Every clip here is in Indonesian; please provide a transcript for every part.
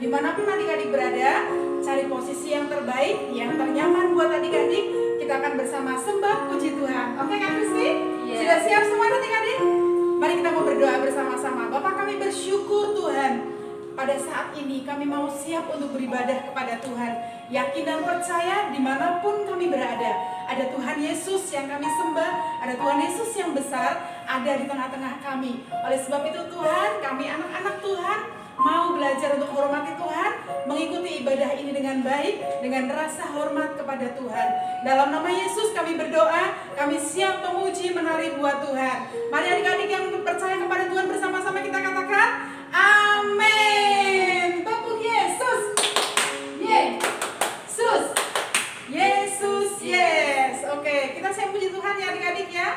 Dimanapun adik-adik berada, cari posisi yang terbaik, yang ternyaman buat adik-adik. Kita akan bersama sembah puji Tuhan. Oke Kak Kristi? Sudah siap semua adik-adik? Mari kita mau berdoa bersama-sama. Bapak, kami bersyukur Tuhan, pada saat ini kami mau siap untuk beribadah kepada Tuhan. Yakin dan percaya dimanapun kami berada, ada Tuhan Yesus yang kami sembah, ada Tuhan Yesus yang besar, ada di tengah-tengah kami. Oleh sebab itu Tuhan, kami anak-anak Tuhan mau belajar untuk hormati Tuhan, mengikuti ibadah ini dengan baik, dengan rasa hormat kepada Tuhan. Dalam nama Yesus kami berdoa, kami siap memuji menari buat Tuhan. Mari adik-adik yang percaya kepada Tuhan bersama-sama kita katakan, amin. Tepuk Yesus. Yesus. Yesus, yes. Oke, kita siap puji Tuhan ya adik-adik ya.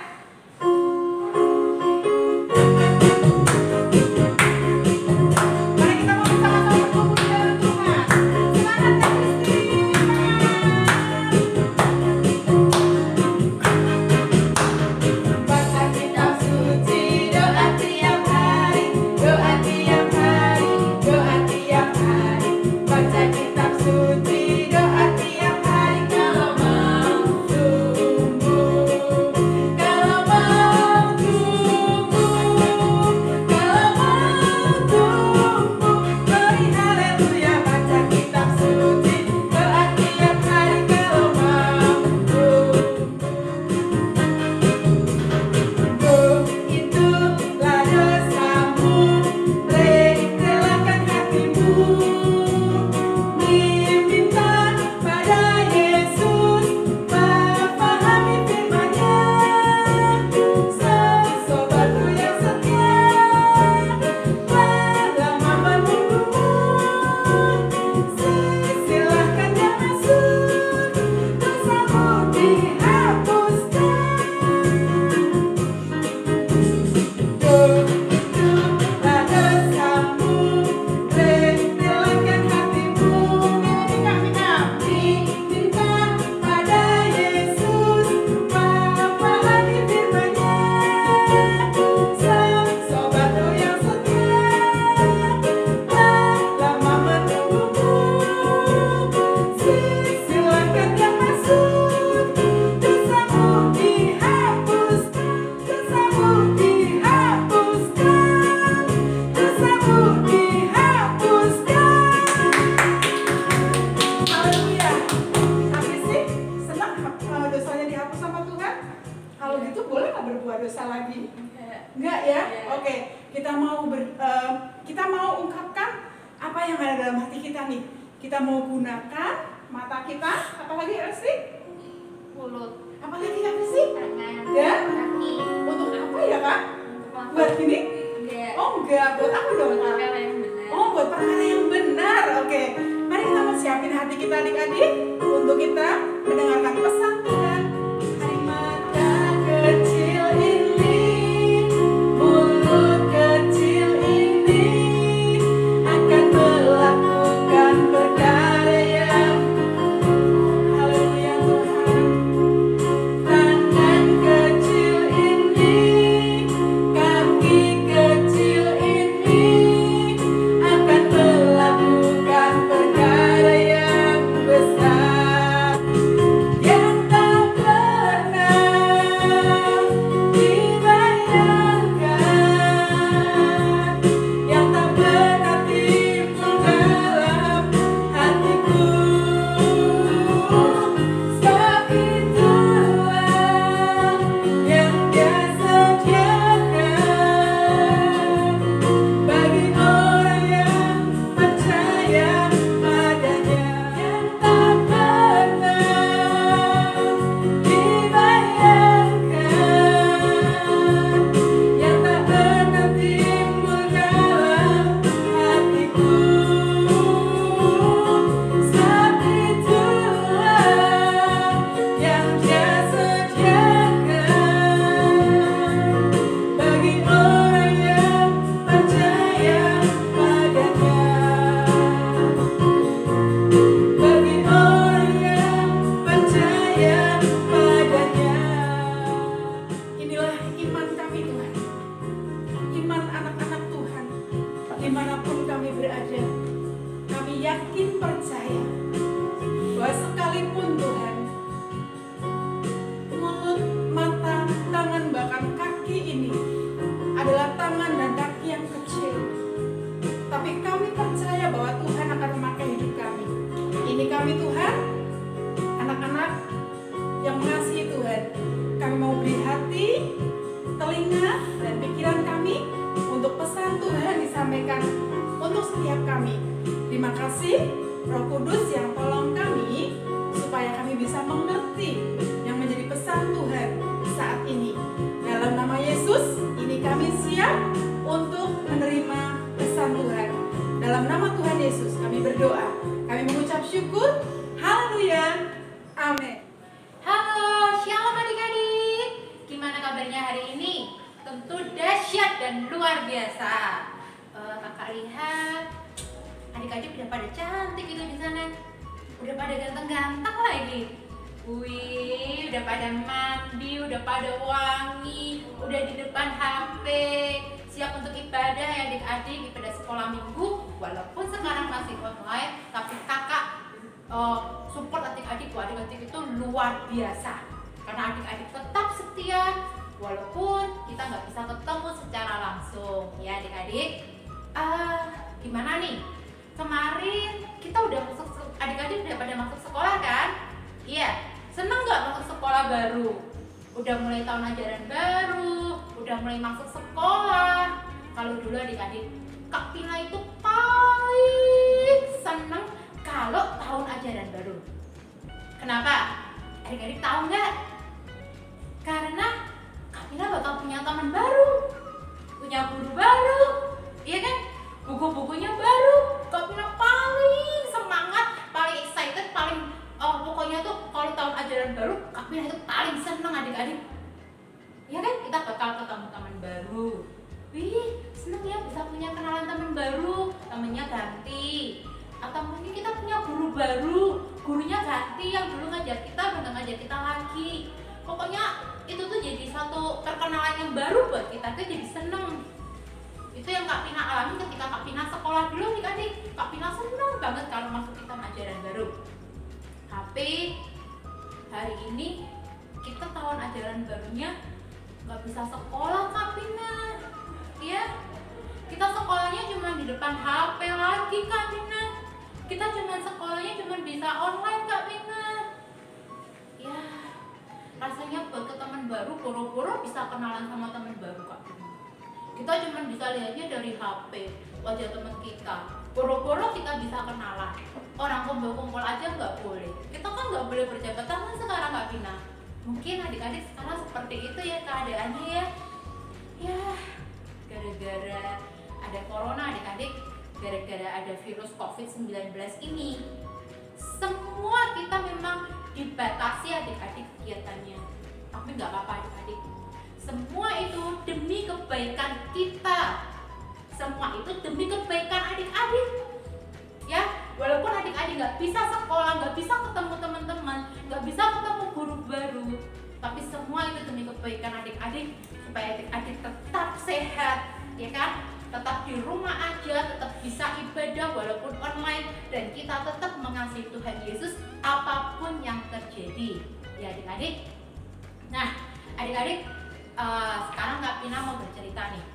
Kita mau ungkapkan apa yang ada dalam hati kita nih. Kita mau gunakan mata kita, apalagi Resti? Mulut. Apalagi Resti? Tangan. Dan kaki. untuk apa ya Kak? Untuk Buat gini? Enggak. Oh enggak, buat apa dong Kak? Perkara yang benar. Oh buat perkara yang benar. Oke, mari kita mau siapin hati kita adik-adik untuk kita mendengarkan pesan Tuhan. Hari mata kecil ini, mulut kecil ini akan melakukan perkara yang haleluya Tuhan. Tangan kecil ini, kaki kecil ini akan melakukan perkara yang besar. kasih Roh Kudus yang tolong kami supaya kami bisa mengerti yang menjadi pesan Tuhan saat ini. Dalam nama Yesus, ini kami siap untuk menerima pesan Tuhan. Dalam nama Tuhan Yesus kami berdoa. Kami mengucap syukur. Haleluya. Amin. Halo, shalom adik-adik. Gimana kabarnya hari ini? Tentu dahsyat dan luar biasa. Kakak lihat, adik-adik udah pada cantik gitu di sana. Udah pada ganteng-ganteng lagi. Wih, udah pada mandi, udah pada wangi, udah di depan HP, siap untuk ibadah ya adik-adik, ibadah sekolah minggu. Walaupun sekarang masih online, tapi kakak support adik-adik. Adik-adik itu luar biasa karena adik-adik tetap setia walaupun kita nggak bisa ketemu secara langsung ya adik-adik. Gimana nih, kemarin kita udah masuk, adik-adik udah pada masuk sekolah kan? Iya, seneng nggak masuk sekolah baru? Udah mulai tahun ajaran baru, udah mulai masuk sekolah. Kalau dulu adik-adik, Kak Pina itu paling seneng kalau tahun ajaran baru. Kenapa? Adik-adik tahu nggak? Karena Kak Pina bakal punya teman baru, punya guru baru, iya kan? Buku-bukunya baru. Kak Pina paling semangat, paling excited, paling pokoknya tuh kalau tahun ajaran baru Kak Pina itu paling seneng adik-adik. Iya kan? Kita bakal ketemu teman baru. Wih, seneng ya bisa punya kenalan teman baru, temennya ganti. Atau mungkin kita punya guru baru, gurunya ganti, yang dulu ngajar kita udah nggak ngajar kita lagi. Pokoknya itu tuh jadi satu perkenalan yang baru buat kita, tuh jadi seneng. Itu yang Kak Pina alami ketika Kak Pina sekolah dulu nih adik. Kak Pina seneng banget kalau masuk kita ajaran baru. Tapi hari ini kita tahun ajaran barunya nggak bisa sekolah Kak Pina, ya. Kita sekolahnya cuma di depan HP lagi Kak Pina. Kita cuma sekolahnya cuma bisa online Kak Pina. Ya, rasanya buat ke teman baru, boro-boro bisa kenalan sama teman baru Kak Pina. Kita cuma bisa lihatnya dari HP, wajah teman kita. Boro-boro kita bisa kenalan. Orang kumpul-kumpul aja nggak boleh. Kita kan nggak boleh berjabat tangan sekarang Kak Pina. Mungkin adik-adik sekarang seperti itu ya keadaannya ya. Ya, gara-gara ada corona adik-adik, gara-gara ada virus COVID-19 ini, semua kita memang dibatasi adik-adik kegiatannya. Tapi nggak apa-apa adik-adik. Semua itu demi kebaikan kita. Semua itu demi kebaikan adik-adik. Ya, walaupun adik-adik nggak bisa sekolah, nggak bisa ketemu teman-teman, nggak bisa ketemu guru baru, tapi semua itu demi kebaikan adik-adik supaya adik-adik tetap sehat, ya kan? Tetap di rumah aja, tetap bisa ibadah walaupun online, dan kita tetap mengasihi Tuhan Yesus apapun yang terjadi, ya adik-adik. Nah, adik-adik, sekarang Kak Pina mau bercerita nih.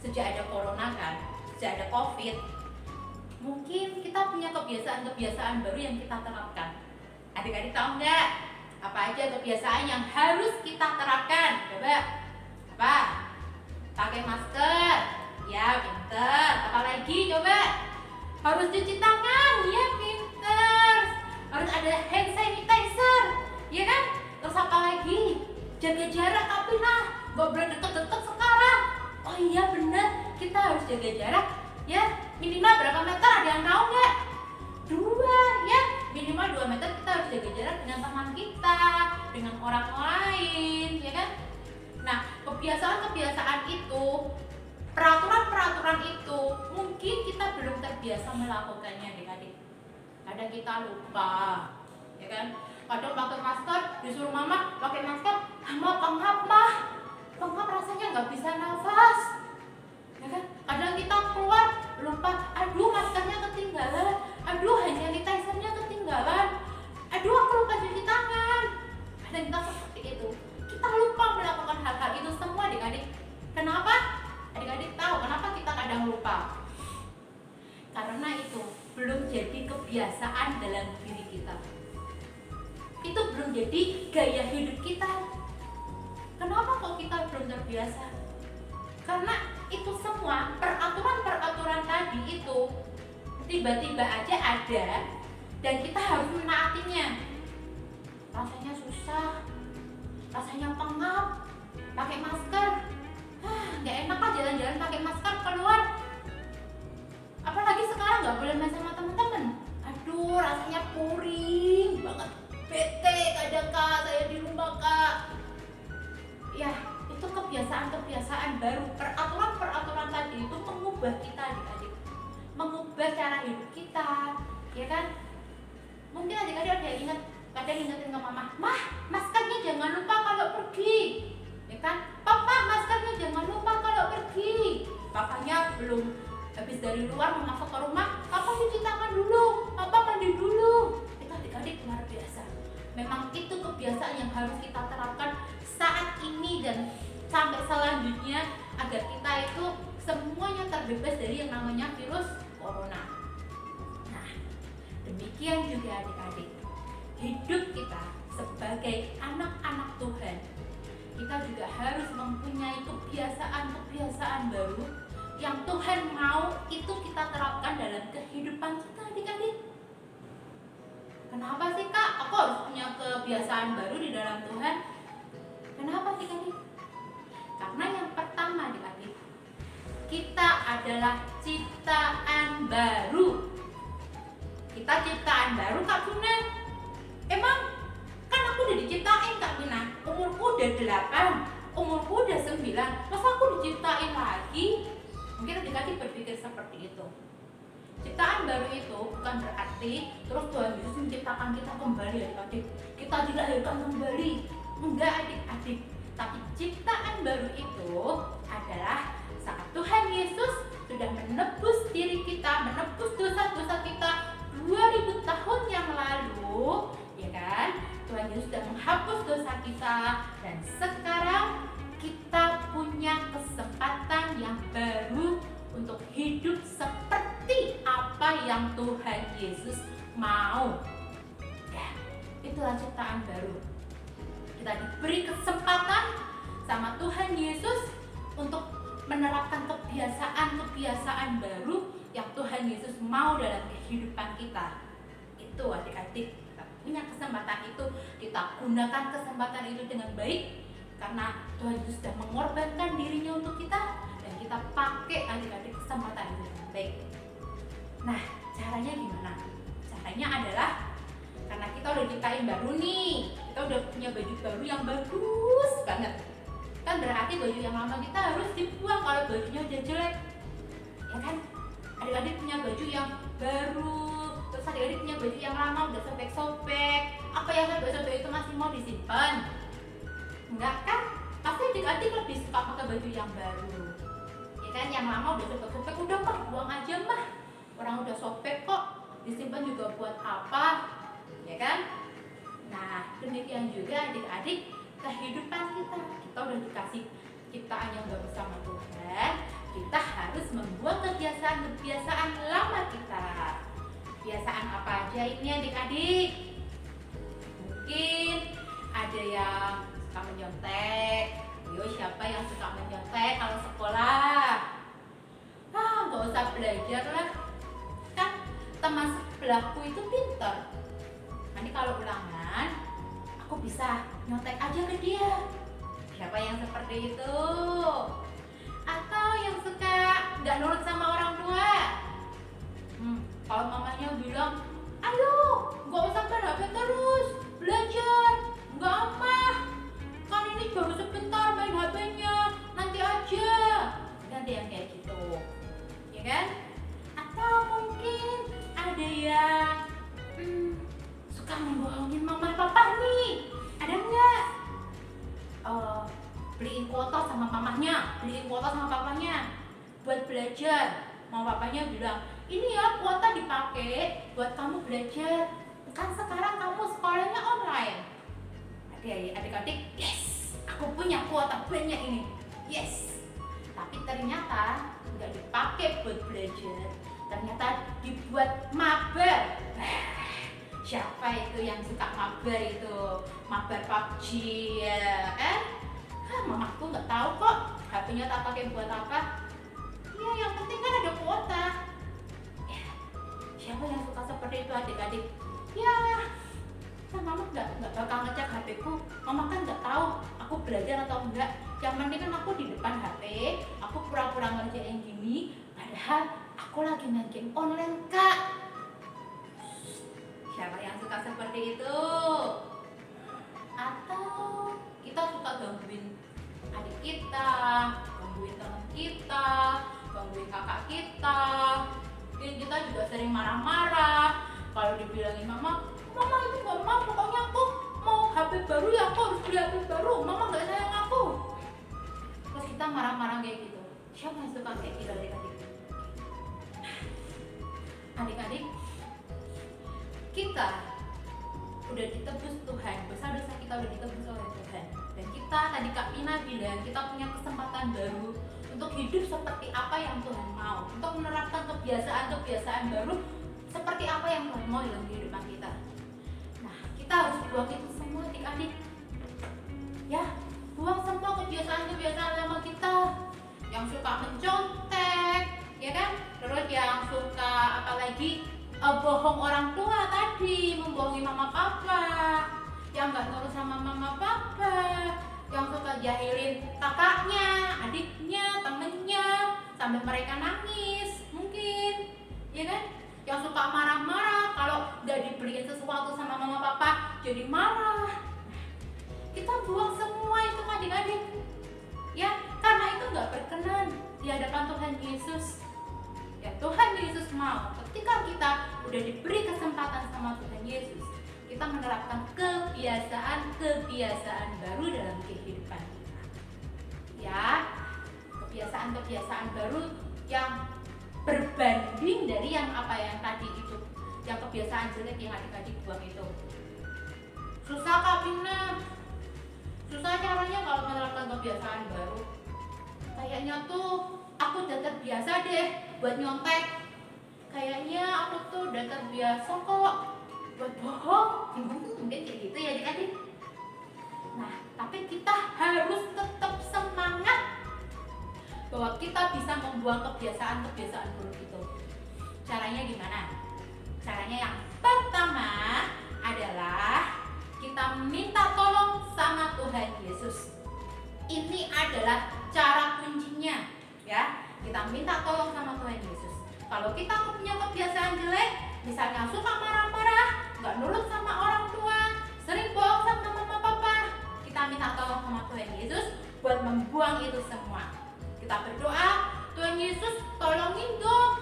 Sejak ada corona kan, sejak ada COVID, mungkin kita punya kebiasaan-kebiasaan baru yang kita terapkan. Adik-adik tahu nggak apa aja kebiasaan yang harus kita terapkan? Coba, apa? Pakai masker. Ya, pinter. Apalagi coba? Harus cuci tangan. Ya, pinter. Harus ada hand sanitizer. Ya kan? Terus apa lagi? Jaga jarak Kak Pina. Gak boleh deket-deket sekarang. Oh iya bener, kita harus jaga jarak. Ya, minimal berapa meter? Ada yang tahu nggak? 2, ya. Minimal 2 meter kita harus jaga jarak dengan teman kita, dengan orang lain, ya kan? Nah, kebiasaan-kebiasaan itu, peraturan-peraturan itu mungkin kita belum terbiasa melakukannya adik-adik. Kadang kita lupa, ya kan? Kadang pakai masker, disuruh mama pakai masker, pengap rasanya nggak bisa nafas, ya kan? Kadang kita keluar lupa, aduh maskernya ketinggalan, aduh hand sanitizer-nya ketinggalan, aduh aku lupa cuci tangan. Kadang kita seperti itu, kita lupa melakukan hal-hal itu semua adik-adik. Kenapa? Adik-adik tahu kenapa kita kadang lupa? Karena itu belum jadi kebiasaan dalam diri kita. Itu belum jadi gaya hidup kita. Kenapa kok kita belum terbiasa? Karena itu semua peraturan-peraturan tadi itu tiba-tiba aja ada dan kita harus menaatinya. Rasanya susah, rasanya pengap, pakai masker. Nggak enak lah jalan-jalan pakai masker keluar. Apalagi sekarang nggak boleh main sama temen-temen. Aduh, rasanya puring banget, bete kadang kak saya di rumah kak. Ya, itu kebiasaan-kebiasaan baru, peraturan-peraturan tadi itu mengubah kita adik-adik, mengubah cara hidup kita, ya kan? Mungkin adik-adik ada yang ingat, kadang ingetin ke mama, mah maskernya jangan lupa kalau pergi, ya kan? Papa maskernya jangan lupa kalau pergi. Papanya belum habis dari luar mau masuk ke rumah, papa cuci tangan dulu, papa mandi dulu. Itu adik-adik luar biasa. Memang itu kebiasaan yang harus kita terapkan saat ini dan sampai selanjutnya agar kita itu semuanya terbebas dari yang namanya virus corona. Nah, demikian juga adik-adik, hidup kita sebagai anak-anak Tuhan, kita juga harus mempunyai kebiasaan-kebiasaan baru yang Tuhan mau itu kita terapkan dalam kehidupan kita adik-adik. Kenapa sih kak, aku harus punya kebiasaan baru di dalam Tuhan? Kenapa adik-adik? Karena yang pertama adik-adik, kita adalah ciptaan baru. Kita ciptaan baru Kak Bina. Emang kan aku udah diciptain Kak Bina, umurku udah 8, umurku udah 9, masa aku diciptain lagi? Mungkin adik-adik berpikir seperti itu. Ciptaan baru itu bukan berarti terus Tuhan Yesus menciptakan kita kembali adik-adik, kita dilahirkan kembali. Enggak adik-adik, tapi ciptaan baru itu adalah saat Tuhan Yesus sudah menebus diri kita, menebus dosa-dosa kita 2000 tahun yang lalu, ya kan? Tuhan Yesus sudah menghapus dosa kita dan sekarang kita punya kesempatan yang baru untuk hidup seperti apa yang Tuhan Yesus mau. Ya, itulah ciptaan baru. Kita diberi kesempatan sama Tuhan Yesus untuk menerapkan kebiasaan-kebiasaan baru yang Tuhan Yesus mau dalam kehidupan kita. Itu adik-adik, kita punya kesempatan itu, kita gunakan kesempatan itu dengan baik karena Tuhan Yesus sudah mengorbankan dirinya untuk kita dan kita pakai adik-adik kesempatan itu dengan baik. Nah, caranya gimana? Caranya adalah karena kita udah diciptain baru nih, kita udah punya baju baru yang bagus banget. Kan berarti baju yang lama kita harus dibuang kalau bajunya udah jelek, ya kan? Adik-adik punya baju yang baru, terus adik-adik punya baju yang lama udah sobek-sobek. Apa yang sobek-sobek itu masih mau disimpan? Enggak kan? Pasti adik-adik lebih suka pakai baju yang baru, ya kan? Yang lama udah sobek-sobek, udah mah buang aja mah. Orang udah sobek kok, disimpan juga buat apa? Ya kan? Nah, demikian juga adik-adik kehidupan kita udah dikasih ciptaan yang baru sama Tuhan. Kita harus membuat kebiasaan-kebiasaan lama kita. Kebiasaan apa aja ini adik-adik? Mungkin ada yang suka menyontek. Yo, siapa yang suka menyontek kalau sekolah? Nggak usah belajar lah. Kan teman sebelahku itu pintar. Nanti kalau ulangan, aku bisa nyontek aja ke dia. Siapa yang seperti itu? Atau yang suka nggak nurut sama orang tua? Kalau mamanya bilang, ayo nggak usah main HP terus, belajar. Nggak mah, kan ini baru sebentar main HP-nya, nanti aja. Nanti yang kayak gitu, ya kan? Atau mungkin ada yang suka membohongin mama papa nih, ada nggak? Beliin kuota sama mamahnya, beliin kuota sama papanya buat belajar. Mama papanya bilang, ini ya kuota dipakai buat kamu belajar, kan sekarang kamu sekolahnya online. Adik-adik, yes, aku punya kuota banyak ini, yes. Tapi ternyata nggak dipakai buat belajar, ternyata dibuat mabar. Siapa itu yang suka mabar itu? Mabar PUBG ya kan? Mamaku nggak tahu kok HP-nya tak pakai buat apa. Ya yang penting kan ada kuota. Ya, Siapa yang suka seperti itu adik-adik? Ya, kan mama nggak bakal ngecek HP-ku. Mama kan nggak tahu aku belajar atau enggak. Yang penting kan aku di depan HP, aku pura-pura ngerjain gini, padahal aku lagi main game online, Kak. Siapa yang suka seperti itu? Atau kita suka gangguin adik kita, gangguin teman kita, gangguin kakak kita. Mungkin kita juga sering marah-marah kalau dibilangin mama itu gak mau, pokoknya aku mau HP baru ya, aku harus beli HP baru, mama gak sayang aku. Terus kita marah-marah kayak gitu. Siapa yang suka kayak gitu adik-adik? Adik-adik, kita udah ditebus Tuhan, dosa-dosa kita udah ditebus oleh Tuhan. Dan kita, tadi Kak Pina bilang, kita punya kesempatan baru untuk hidup seperti apa yang Tuhan mau, untuk menerapkan kebiasaan-kebiasaan baru seperti apa yang Tuhan mau dalam kehidupan kita. Nah, kita harus buang itu semua adik-adik. Ya, buang semua kebiasaan-kebiasaan lama kita yang suka mencontek, ya kan? Terus yang suka apalagi bohong orang tua tadi, membohongi mama papa, yang nggak nurut sama mama papa, yang suka jahilin kakaknya, adiknya, temennya, sampai mereka nangis, mungkin, ya kan? Yang suka marah-marah kalau nggak dibeliin sesuatu sama mama papa, jadi marah. Kita buang semua itu adik-adik, ya, karena itu nggak berkenan di hadapan Tuhan Yesus. Ya, Tuhan Yesus mau ketika kita udah diberi kesempatan sama Tuhan Yesus, kita menerapkan kebiasaan-kebiasaan baru dalam kehidupan kita. Ya, kebiasaan-kebiasaan baru yang berbanding dari yang apa yang tadi itu, yang kebiasaan jelek yang adik-adik buang itu. Susah Kak Pina, susah caranya kalau menerapkan kebiasaan baru. Kayaknya tuh aku udah terbiasa deh buat nyontek. Kayaknya aku tuh udah terbiasa kok buat bohong. Mungkin kayak gitu ya adik-adik. Nah, tapi kita harus tetap semangat bahwa kita bisa membuang kebiasaan-kebiasaan buruk itu. Caranya gimana? Caranya yang pertama adalah kita minta tolong sama Tuhan Yesus. Ini adalah cara kuncinya, ya. Kita minta tolong sama Tuhan Yesus. Kalau kita punya kebiasaan jelek, misalnya suka marah-marah, nggak nurut sama orang tua, sering bohong sama mama papa, kita minta tolong sama Tuhan Yesus buat membuang itu semua. Kita berdoa, Tuhan Yesus tolongin dong,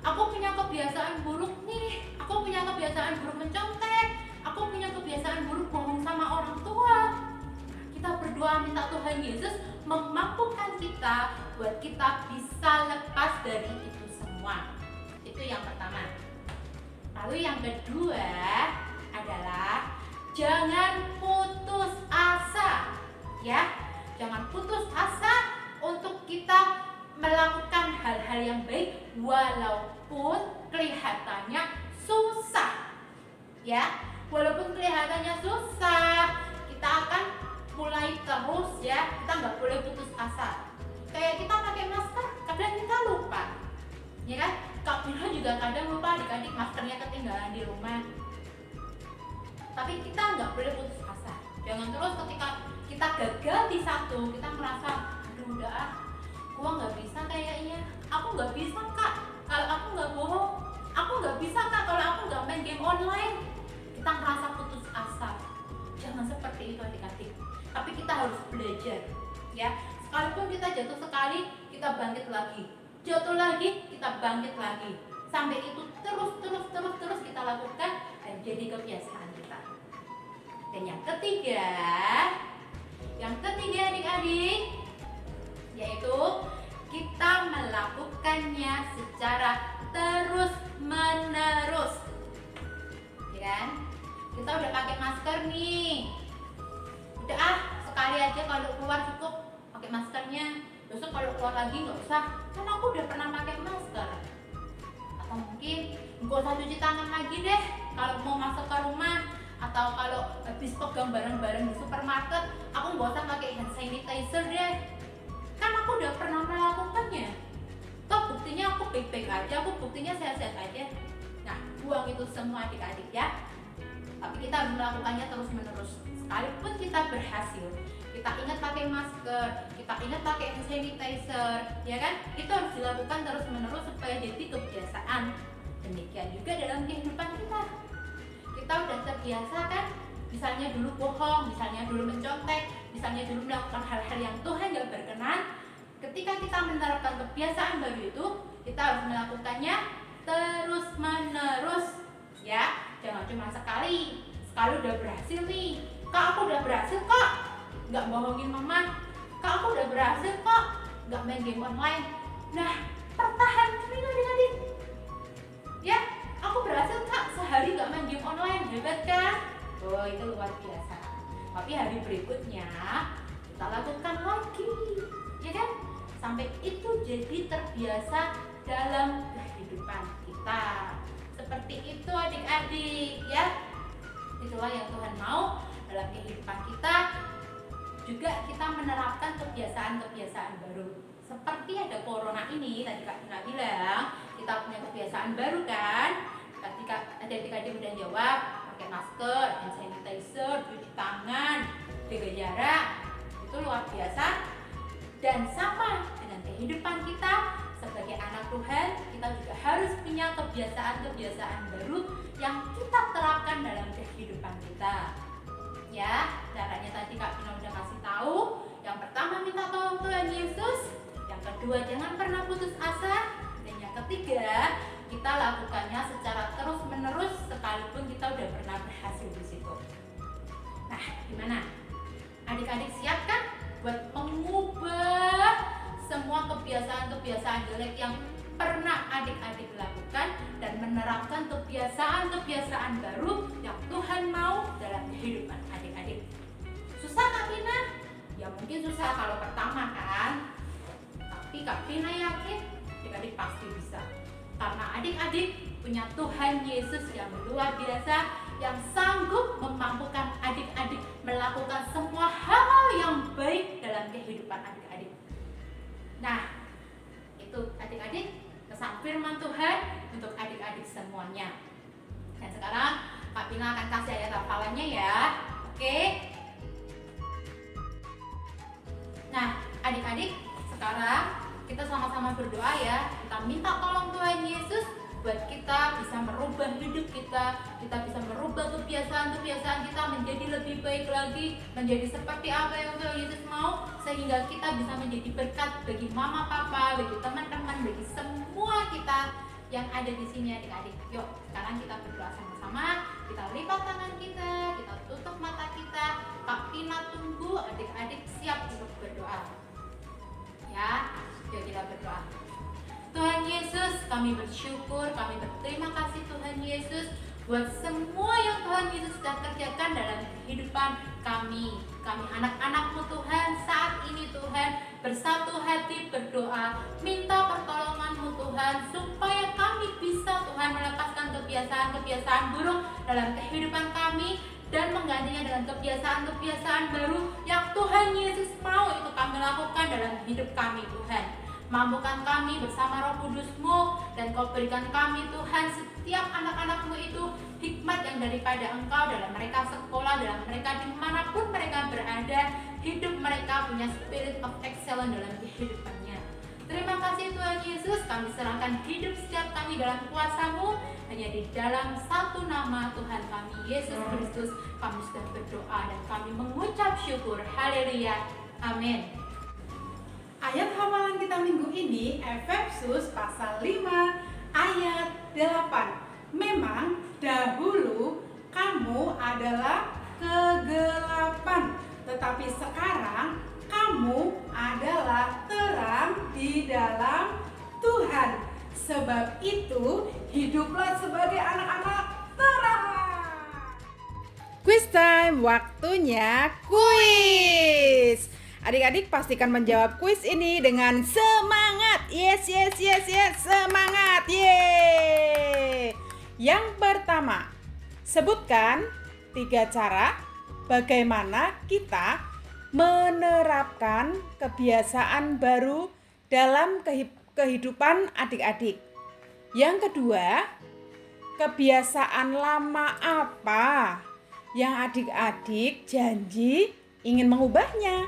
aku punya kebiasaan buruk nih, aku punya kebiasaan buruk mencontek, aku punya kebiasaan buruk bohong sama orang tua. Kita berdoa minta Tuhan Yesus memampukan kita buat kita bisa lepas dari itu semua. Itu yang pertama. Lalu yang kedua adalah jangan putus asa, ya. Jangan putus asa untuk kita melakukan hal-hal yang baik walaupun kelihatannya susah, ya. Walaupun kelihatannya susah, kita akan mulai terus, ya. Kita nggak boleh putus asa. Kayak kita pakai masker, kadang kita lupa, ya kan? Kak Pina juga kadang lupa adik-adik maskernya ketinggalan di rumah. Tapi kita nggak boleh putus asa. Jangan terus ketika kita gagal di satu, kita merasa, aduh udah gua nggak bisa kayaknya. Aku nggak bisa Kak kalau aku nggak bohong. Aku nggak bisa Kak kalau aku nggak main game online. Kita merasa putus asa. Jangan seperti itu adik-adik. Tapi kita harus belajar, ya. Sekalipun kita jatuh sekali, kita bangkit lagi. Jatuh lagi, kita bangkit lagi. Sampai itu terus kita lakukan dan jadi kebiasaan kita. Dan yang ketiga adik-adik, yaitu kita melakukannya secara terus-menerus, ya kan? Kita udah pakai masker nih, udah sekali aja kalau keluar cukup pakai maskernya. Besok kalau keluar lagi nggak usah, kan aku udah pernah pakai masker. Atau mungkin nggak usah cuci tangan lagi deh kalau mau masuk ke rumah, atau kalau habis pegang barang-barang di supermarket, aku nggak usah pakai hand sanitizer deh. Kan aku udah pernah melakukannya. Toh buktinya aku baik-baik aja, aku buktinya sehat-sehat aja. buang itu semua adik-adik ya. Tapi kita harus melakukannya terus-menerus. Sekalipun kita berhasil, kita ingat pakai masker, kita ingat pakai hand sanitizer, ya kan? Itu harus dilakukan terus-menerus supaya jadi kebiasaan. Demikian juga dalam kehidupan kita. Kita udah terbiasa kan? Misalnya dulu bohong, misalnya dulu mencontek, misalnya dulu melakukan hal-hal yang Tuhan gak berkenan. Ketika kita menerapkan kebiasaan baru itu, kita harus melakukannya terus-menerus, ya. Jangan cuma sekali udah berhasil nih. Kak, aku udah berhasil kok, nggak bohongin mama. Kak, aku udah berhasil kok, nggak main game online. Nah, pertahankan ini adik-adik. Ya, aku berhasil kak, sehari nggak main game online, hebat kan? Oh, itu luar biasa. Tapi hari berikutnya kita lakukan lagi, ya kan? Sampai itu jadi terbiasa dalam kehidupan kita. Seperti itu adik-adik, ya. Itulah yang Tuhan mau dalam kehidupan kita. Juga kita menerapkan kebiasaan-kebiasaan baru. Seperti ada corona ini, tadi Kak Tina bilang, kita punya kebiasaan baru kan? Ketika adik-adik udah jawab, pakai masker, hand sanitizer, cuci tangan, jaga jarak, itu luar biasa. Dan sama dengan kehidupan kita sebagai anak Tuhan, kita juga harus punya kebiasaan-kebiasaan baru yang kita terapkan dalam kehidupan kita. Ya, caranya tadi Kak Tina udah kasih tahu. Yang pertama, minta tolong Tuhan Yesus. Yang kedua, jangan pernah putus asa. Dan yang ketiga, kita lakukannya secara terus-menerus sekalipun kita udah pernah berhasil di situ. Nah, gimana? Adik-adik siap kan buat mengubah semua kebiasaan-kebiasaan jelek yang pernah adik-adik lakukan dan menerapkan kebiasaan-kebiasaan baru yang Tuhan mau dalam kehidupan adik-adik? Susah Kak Tina? Ya mungkin susah kalau pertama kan, tapi Kak Tina yakin adik-adik pasti bisa. Karena adik-adik punya Tuhan Yesus yang luar biasa, yang sanggup memampukan adik-adik melakukan semua hal yang baik dalam kehidupan adik-adik. Nah, itu adik-adik pesan firman Tuhan untuk adik-adik semuanya. Dan sekarang Kak Pina akan kasih ayat hafalannya ya. Oke. Nah, adik-adik, sekarang kita sama-sama berdoa ya. Kita minta tolong Tuhan Yesus buat kita bisa merubah hidup kita bisa merubah kebiasaan-kebiasaan kita menjadi lebih baik lagi, menjadi seperti apa yang Tuhan Yesus mau, sehingga kita bisa menjadi berkat bagi mama papa, bagi teman-teman, bagi semua kita yang ada di sini adik-adik. Yuk, sekarang kita berdoa sama-sama. Kita lipat tangan kita tutup mata kita. Kak Pina tunggu adik-adik siap untuk berdoa. Ya, yuk kita berdoa. Tuhan Yesus, kami bersyukur, kami berterima kasih Tuhan Yesus buat semua yang Tuhan Yesus sudah kerjakan dalam kehidupan kami. Kami anak-anak-Mu Tuhan, saat ini Tuhan bersatu hati berdoa, minta pertolongan-Mu Tuhan, supaya kami bisa Tuhan melepaskan kebiasaan-kebiasaan buruk dalam kehidupan kami dan menggantinya dengan kebiasaan-kebiasaan baru yang Tuhan Yesus mau itu kami lakukan dalam hidup kami Tuhan. Mampukan kami bersama Roh Kudus-Mu, dan Kau berikan kami Tuhan setiap anak-anak-Mu itu hikmat yang daripada Engkau dalam mereka sekolah, dalam mereka dimanapun mereka berada, hidup mereka punya spirit of excellence dalam kehidupannya. Terima kasih Tuhan Yesus, kami serahkan hidup setiap kami dalam kuasa-Mu, hanya di dalam satu nama Tuhan kami Yesus Kristus kami sudah berdoa dan kami mengucap syukur. Haleluya, amin. Ayat hafalan kita minggu ini Efesus pasal 5 ayat 8. Memang dahulu kamu adalah kegelapan, tetapi sekarang kamu adalah terang di dalam Tuhan. Sebab itu hiduplah sebagai anak-anak terang. Quiz time, waktunya kuis. Adik-adik pastikan menjawab kuis ini dengan semangat. Yes, semangat. Yeay. Yang pertama, sebutkan 3 cara bagaimana kita menerapkan kebiasaan baru dalam kehidupan adik-adik. Yang kedua, kebiasaan lama apa yang adik-adik janji ingin mengubahnya?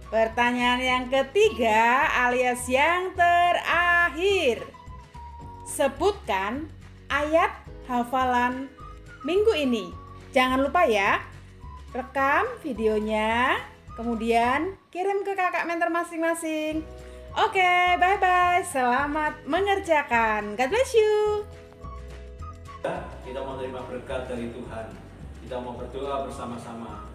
Pertanyaan yang ketiga alias yang terakhir. Sebutkan ayat hafalan minggu ini. Jangan lupa ya, rekam videonya, kemudian kirim ke kakak mentor masing-masing. Oke, bye-bye. Selamat mengerjakan. God bless you. Kita mau terima berkat dari Tuhan. Kita mau berdoa bersama-sama.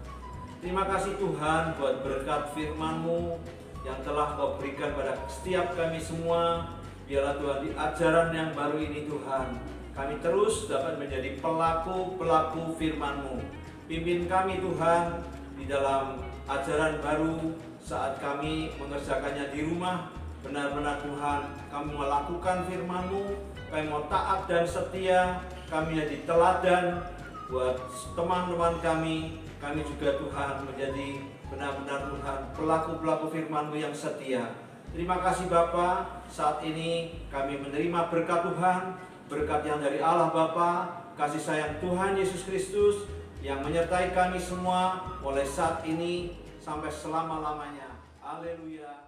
Terima kasih Tuhan buat berkat firman-Mu yang telah Kau berikan pada setiap kami semua. Biarlah Tuhan di ajaran yang baru ini Tuhan, kami terus dapat menjadi pelaku-pelaku firman-Mu. Pimpin kami Tuhan di dalam ajaran baru saat kami mengerjakannya di rumah. Benar-benar Tuhan, kami melakukan firman-Mu, kami mau taat dan setia, kami jadi teladan buat teman-teman kami. Kami juga Tuhan menjadi benar-benar Tuhan pelaku-pelaku firman-Mu yang setia. Terima kasih Bapa, saat ini kami menerima berkat Tuhan, berkat yang dari Allah Bapa, kasih sayang Tuhan Yesus Kristus yang menyertai kami semua mulai saat ini sampai selama-lamanya. Haleluya.